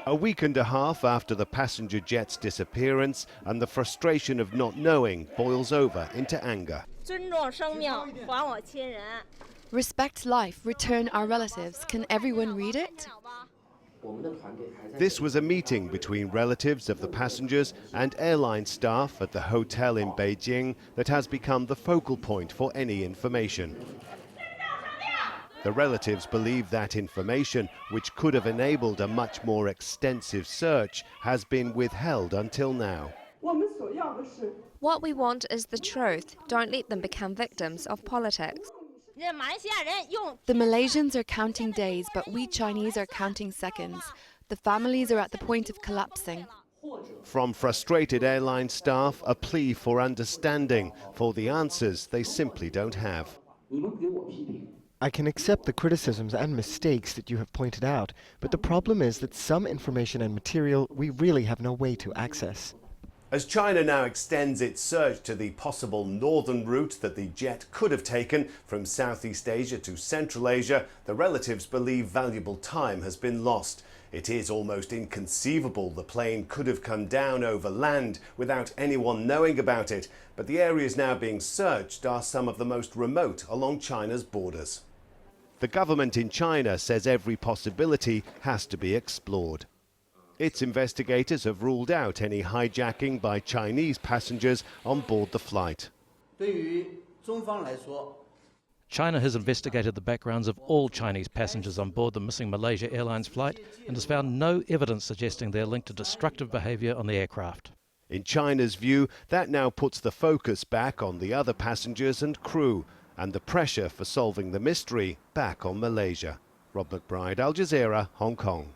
A week and a half after the passenger jet's disappearance, and the frustration of not knowing boils over into anger. Respect life, return our relatives. Can everyone read it? This was a meeting between relatives of the passengers and airline staff at the hotel in Beijing that has become the focal point for any information. The relatives believe that information, which could have enabled a much more extensive search, has been withheld until now. What we want is the truth. Don't let them become victims of politics. The Malaysians are counting days, but we Chinese are counting seconds. The families are at the point of collapsing. From frustrated airline staff, a plea for understanding, for the answers they simply don't have. I can accept the criticisms and mistakes that you have pointed out, but the problem is that some information and material we really have no way to access. As China now extends its search to the possible northern route that the jet could have taken from Southeast Asia to Central Asia, the relatives believe valuable time has been lost. It is almost inconceivable the plane could have come down over land without anyone knowing about it, but the areas now being searched are some of the most remote along China's borders. The government in China says every possibility has to be explored. Its investigators have ruled out any hijacking by Chinese passengers on board the flight. China has investigated the backgrounds of all Chinese passengers on board the missing Malaysia Airlines flight and has found no evidence suggesting they're linked to destructive behaviour on the aircraft. In China's view, that now puts the focus back on the other passengers and crew, and the pressure for solving the mystery back on Malaysia. Rob McBride, Al Jazeera, Hong Kong.